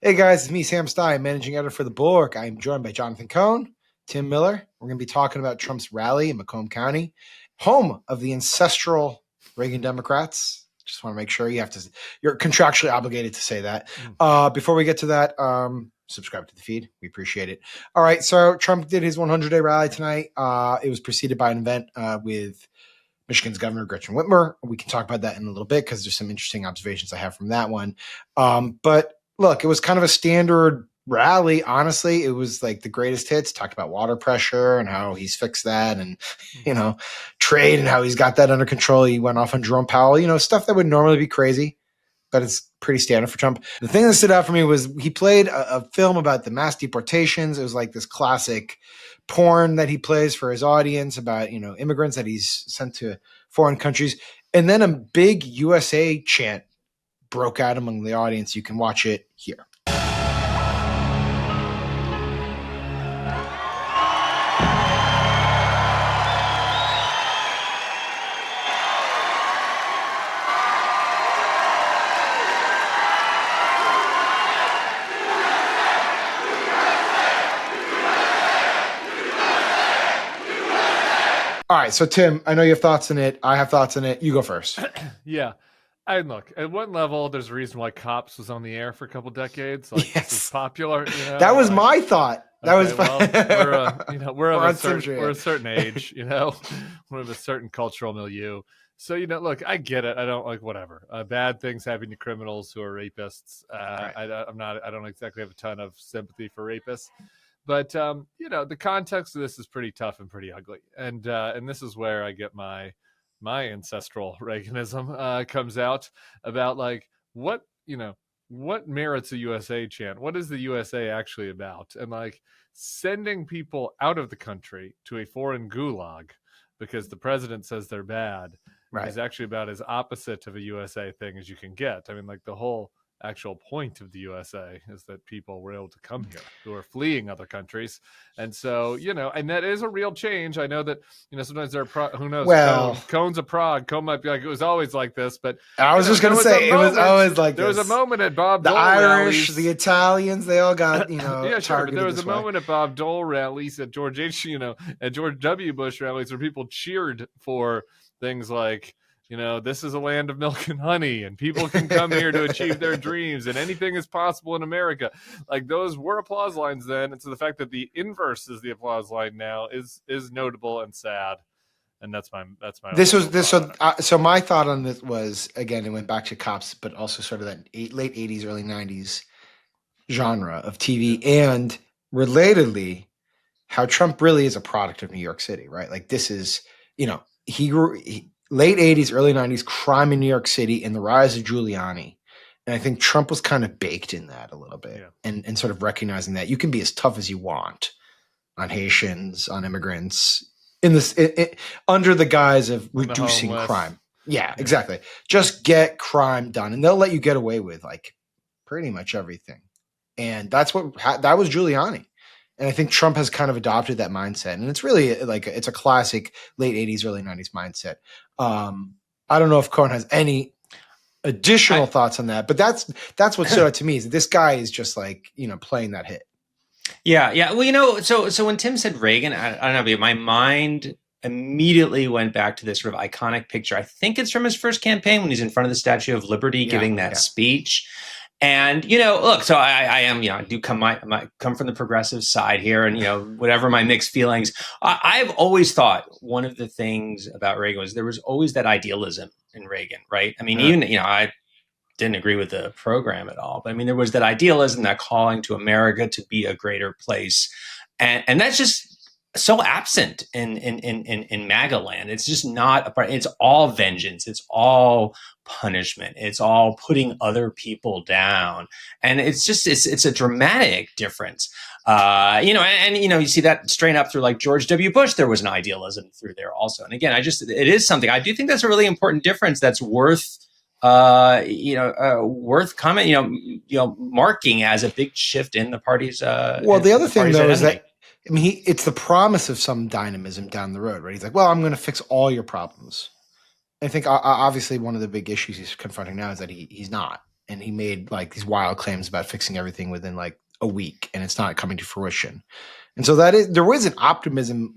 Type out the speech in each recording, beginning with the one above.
Hey guys, it's me, Sam Stein, managing editor for the Bulwark. I'm joined by Jonathan Cohn, Tim Miller. We're going to be talking about Trump's rally in Macomb County, home of the ancestral Reagan Democrats. Just want to make sure you're contractually obligated to say that. Before we get to that, subscribe to the feed. We appreciate it. All right, so Trump did his 100-day rally tonight. It was preceded by an event with Michigan's Governor Gretchen Whitmer. We can talk about that in a little bit because there's some interesting observations I have from that one. But look, it was kind of a standard rally. Honestly, it was like the greatest hits. Talked about water pressure and how he's fixed that, and trade and how he's got that under control. He went off on Jerome Powell. Stuff that would normally be crazy, but it's pretty standard for Trump. The thing that stood out for me was he played a film about the mass deportations. It was like this classic porn that he plays for his audience about, immigrants that he's sent to foreign countries. And then a big USA chant broke out among the audience. You can watch it here. All right, so Tim, I know you have thoughts on it. I have thoughts on it. You go first. Yeah. And look, at one level, there's a reason why Cops was on the air for a couple decades. Like, yes. This is popular. That was my thought. That was we're of a certain age, we're of a certain cultural milieu. So, look, I get it. I don't like whatever. Bad things happen to criminals who are rapists. Right. I don't exactly have a ton of sympathy for rapists. But, the context of this is pretty tough and pretty ugly. And this is where I get my ancestral Reaganism comes out about, like, what merits a USA chant? What is the USA actually about? And, like, sending people out of the country to a foreign gulag because the president says they're bad is actually about as opposite of a USA thing as you can get. I mean, like, the whole actual point of the USA is that people were able to come here who are fleeing other countries. And so, and that is a real change. I know that, sometimes there are, who knows, Cohn's a Prague. Cohn might be like, it was always like this, but I was just going to say, it was always like there this. There was a moment at Bob the Dole Irish, rallies, the Italians, they all got, yeah, sure. But there was a moment at Bob Dole rallies, at George at George W. Bush rallies where people cheered for things like, this is a land of milk and honey, and people can come here to achieve their dreams, and anything is possible in America. Like, those were applause lines then, and so the fact that the inverse is the applause line now is notable and sad. And that's my. So my thought on this was, again, it went back to Cops, but also sort of that late 80s, early 90s genre of TV, and relatedly, how Trump really is a product of New York City, right? Like, this is, late 80s, early 90s crime in New York City and the rise of Giuliani. And I think Trump was kind of baked in that a little bit, and sort of recognizing that you can be as tough as you want on Haitians, on immigrants, under the guise of reducing crime. Yeah, exactly. Just get crime done, and they'll let you get away with, like, pretty much everything. And that was Giuliani. And I think Trump has kind of adopted that mindset. And it's really like, it's a classic late 80s, early 90s mindset. I don't know if Cohn has any additional thoughts on that, but that's what stood out to me, is that this guy is just like, playing that hit. Yeah. Well, so when Tim said Reagan, I don't know, my mind immediately went back to this sort of iconic picture. I think it's from his first campaign when he's in front of the Statue of Liberty giving that speech. And, look, so I am, I do come from the progressive side here, and, whatever my mixed feelings, I've always thought one of the things about Reagan was there was always that idealism in Reagan, right? I mean, even, I didn't agree with the program at all, but I mean, there was that idealism, that calling to America to be a greater place. And that's just so absent in MAGA land. It's just not a part. It's all vengeance. It's all punishment. It's all putting other people down. And it's a dramatic difference. You see that straight up through, like, George W. Bush. There was an idealism through there also. And again, it is something, I do think that's a really important difference that's worth comment, marking as a big shift in the party's. Well, the other thing though is that, I mean, it's the promise of some dynamism down the road, right? He's like, well, I'm going to fix all your problems. I think obviously one of the big issues he's confronting now is that he's not. and he made like these wild claims about fixing everything within like a week, and it's not coming to fruition. And so there was an optimism,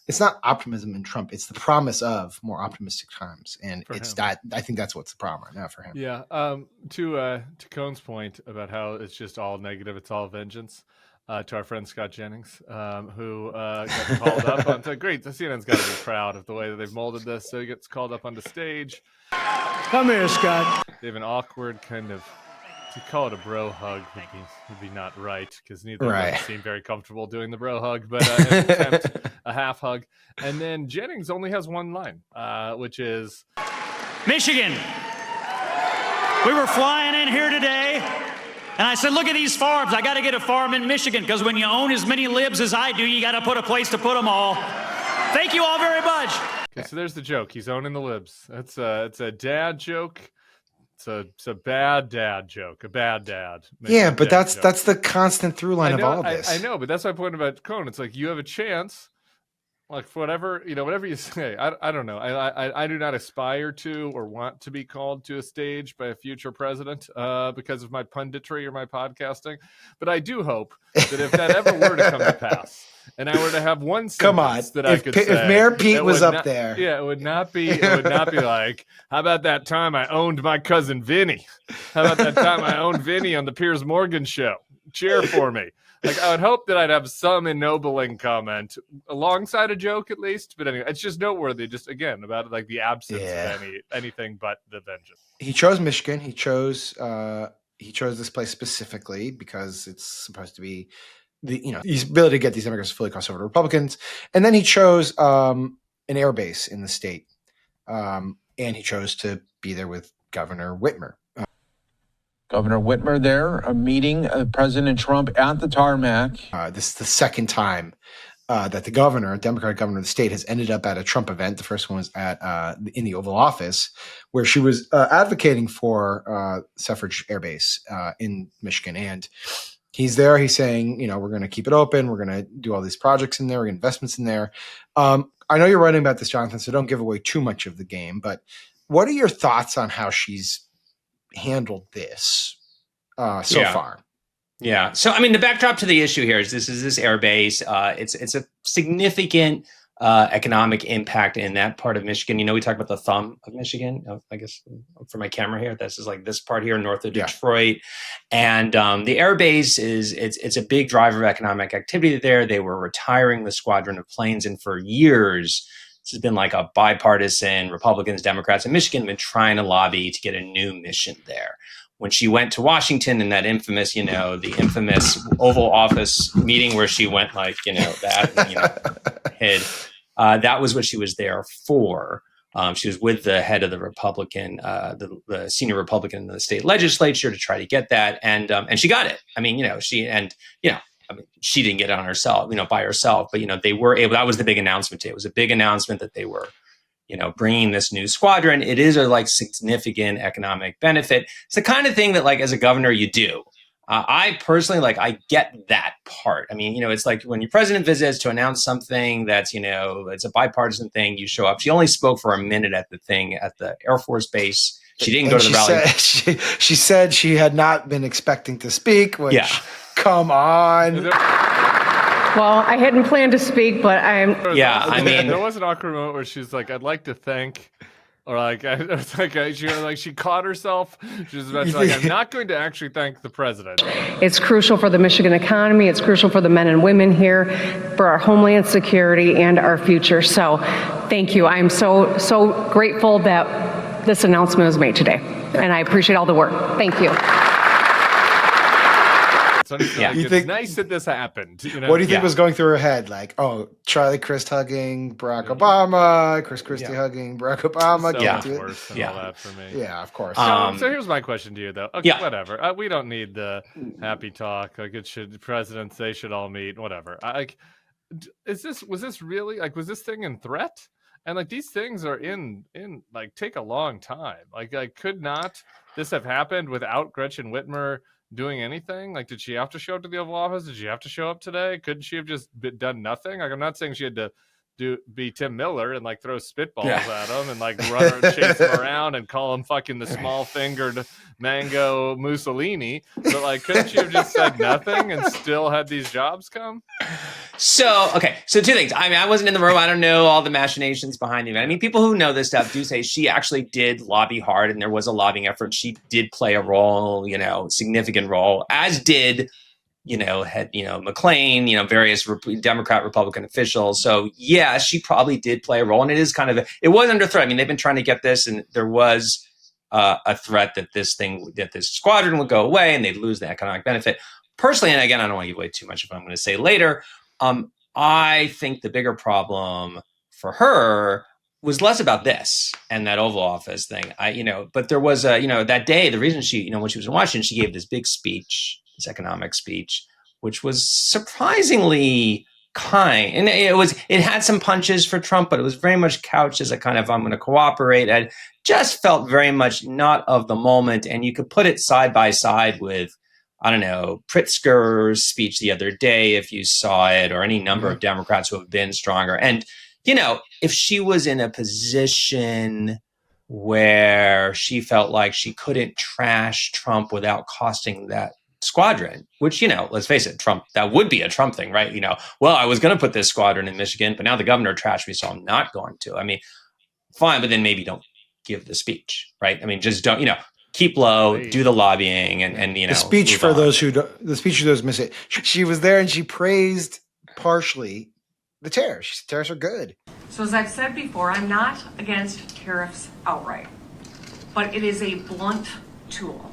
it's not optimism in Trump, it's the promise of more optimistic times, and it's that I think that's what's the problem right now for him. Yeah. To Cohn's point about how it's just all negative, it's all vengeance. To our friend Scott Jennings, who got called up on. Great, the CNN's got to be proud of the way that they've molded this. So he gets called up onto stage. Come here, Scott. They have an awkward kind of. To call it a bro hug would be not right, because neither of them seem very comfortable doing the bro hug, but an attempt, a half hug. And then Jennings only has one line, which is Michigan. We were flying in here today, and I said, look at these farms. I got to get a farm in Michigan, because when you own as many libs as I do, you got to put a place to put them all. Thank you all very much. Okay, so there's the joke. He's owning the libs. It's a dad joke. It's a bad dad joke, a bad dad. Yeah, but that's the constant through line of all of this. I know, but that's my point about Cohn. It's like you have a chance, like for whatever you say. I don't know. I do not aspire to or want to be called to a stage by a future president because of my punditry or my podcasting. But I do hope that if that ever were to come to pass, and I were to have one sentence that I could say, if Mayor Pete was up there, it would not be like, how about that time I owned my cousin Vinny? How about that time I owned Vinny on the Piers Morgan show? Cheer for me. Like, I would hope that I'd have some ennobling comment alongside a joke at least. But anyway, it's just noteworthy, just again, about like the absence of anything but the vengeance. He chose Michigan. He chose this place specifically because it's supposed to be his ability to get these immigrants fully cross over to Republicans. And then he chose an air base in the state. And he chose to be there with Governor Whitmer. Governor Whitmer there, meeting President Trump at the tarmac. This is the second time that the governor, Democratic governor of the state, has ended up at a Trump event. The first one was in the Oval Office, where she was advocating for suffrage air base in Michigan. And he's there. He's saying, we're going to keep it open. We're going to do all these projects in there. We're going to investments in there. I know you're writing about this, Jonathan, so don't give away too much of the game. But what are your thoughts on how she's handled this so far? Yeah. So, I mean, the backdrop to the issue here is this air base. It's a significant economic impact in that part of Michigan. We talk about the thumb of Michigan. I guess for my camera here, this is like this part here north of Detroit. And the air base it's a big driver of economic activity there. They were retiring the squadron of planes, and for years, this has been like a bipartisan, Republicans, Democrats in Michigan have been trying to lobby to get a new mission there. When she went to Washington in that infamous, the infamous Oval Office meeting where she went hid, that was what she was there for. She was with the head of the Republican, the senior Republican in the state legislature to try to get that, and she got it. I mean, she didn't get it on herself, by herself, but they were able. That was the big announcement today. It was a big announcement that they were, bringing this new squadron. It is a significant economic benefit. It's the kind of thing that as a governor you do. I personally I get that part. I mean, it's like when your president visits to announce something that's it's a bipartisan thing. You show up. She only spoke for a minute at the thing at the Air Force Base. She didn't go to the rally. She said she had not been expecting to speak. Which, come on. Well, I hadn't planned to speak, but I'm. Yeah, I mean, there was an awkward moment where she's like, "I'd like to thank," or she caught herself. She was about to "I'm not going to actually thank the president." It's crucial for the Michigan economy. It's crucial for the men and women here, for our homeland security and our future. So, thank you. I'm so grateful that this announcement was made today, and I appreciate all the work. Thank you. It's nice that this happened. What do you think was going through her head? Charlie Crist hugging Barack Obama, Chris Christie hugging Barack Obama. So worse than all that for me. Yeah, of course. So here's my question to you, though. Okay, whatever. We don't need the happy talk. The presidents, they should all meet. Whatever. Was this really was this thing in threat? And these things are in take a long time. Could not this have happened without Gretchen Whitmer doing anything? Did she have to show up to the Oval Office? Did she have to show up today? Couldn't she have just done nothing? I'm not saying she had to be Tim Miller and like throw spitballs at him and like chase him around and call him fucking the small fingered mango Mussolini. But like, couldn't you have just said nothing and still had these jobs come? So two things. I mean, I wasn't in the room. I don't know all the machinations behind it. I mean, people who know this stuff do say she actually did lobby hard and there was a lobbying effort. She did play a role, significant role, as did McClain, various Democrat, Republican officials. So yeah, she probably did play a role, and it is it was under threat. I mean, they've been trying to get this, and there was a threat that this squadron would go away and they'd lose the economic benefit. Personally, and again, I don't want to give away too much of what I'm going to say later. I think the bigger problem for her was less about this and that Oval Office thing. But there was that day, the reason she, when she was in Washington, she gave this big speech, this economic speech, which was surprisingly kind. And it had some punches for Trump, but it was very much couched as a kind of, I'm going to cooperate. And just felt very much not of the moment. And you could put it side by side with, I don't know, Pritzker's speech the other day, if you saw it, or any number of Democrats who have been stronger. And, if she was in a position where she felt like she couldn't trash Trump without costing that squadron, which, let's face it, Trump, that would be a Trump thing, right? Well, I was going to put this squadron in Michigan, but now the governor trashed me, so I'm not going to. I mean, fine, but then maybe don't give the speech, right? I mean, just don't, keep low, do the lobbying, and the speech for those who miss it. She was there and she praised partially the tariffs. She said tariffs are good. So as I've said before, I'm not against tariffs outright, but it is a blunt tool.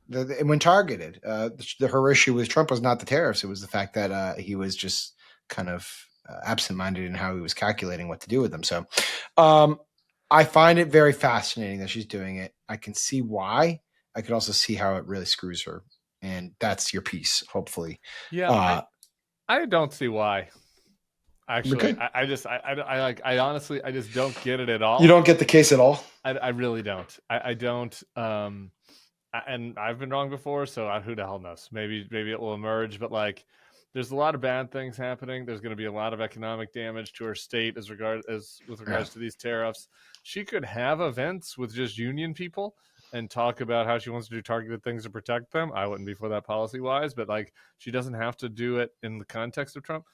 When targeted, her issue with Trump was not the tariffs. It was the fact that he was just kind of absent-minded in how he was calculating what to do with them. So I find it very fascinating that she's doing it. I can see why. I could also see how it really screws her. And that's your piece, hopefully. Yeah, I don't see why. Actually, okay. I honestly, I just don't get it at all. You don't get the case at all? I really don't. I don't. And I've been wrong before, so who the hell knows? Maybe it will emerge. But like, there's a lot of bad things happening. There's going to be a lot of economic damage to her state with regards to these tariffs. She could have events with just union people and talk about how she wants to do targeted things to protect them. I wouldn't be for that policy wise, but like, she doesn't have to do it in the context of Trump.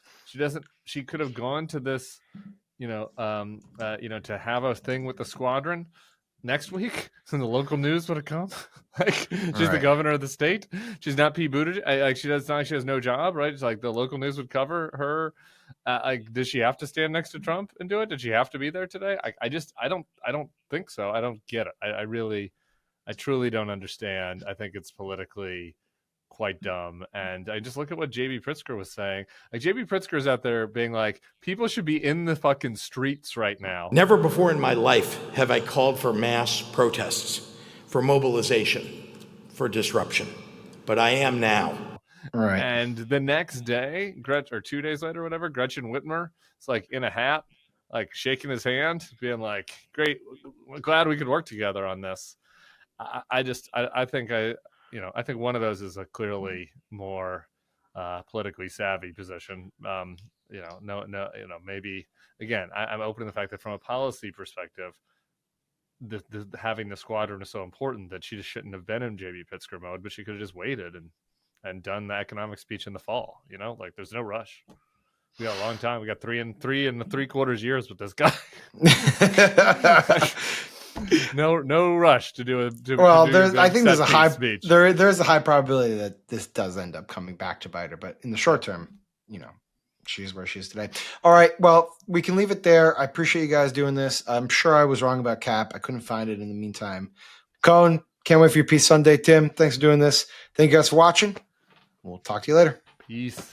She could have gone to this, to have a thing with the squadron next week, and the local news would have come. Like, she's the governor of the state. She's not Pete Buttigieg. She has no job, right? It's like the local news would cover her. Does she have to stand next to Trump and do it? Did she have to be there today? I don't think so. I don't get it. I truly don't understand. I think it's politically quite dumb. And I just look at what J.B. Pritzker was saying. Like, J.B. Pritzker's out there being like, people should be in the fucking streets right now. Never before in my life have I called for mass protests, for mobilization, for disruption. But I am now. Right. And the next day, or 2 days later, whatever, Gretchen Whitmer, it's like in a hat, like shaking his hand, being like, great, glad we could work together on this. I think one of those is a clearly more politically savvy position. Maybe again, I'm open to the fact that from a policy perspective, the having the squadron is so important that she just shouldn't have been in J.B. Pritzker mode, but she could have just waited and done the economic speech in the fall. Like, there's no rush. We got a long time. We got 3 and 3/4 years with this guy. No rush to do it. I think there's a high speech. There's a high probability that this does end up coming back to bite her, but in the short term, she's where she is today. All right, well, we can leave it there. I appreciate you guys doing this. I'm sure I was wrong about Cap. I couldn't find it in the meantime. Cohn, can't wait for your piece Sunday. Tim, thanks for doing this. Thank you guys for watching. We'll talk to you later. Peace.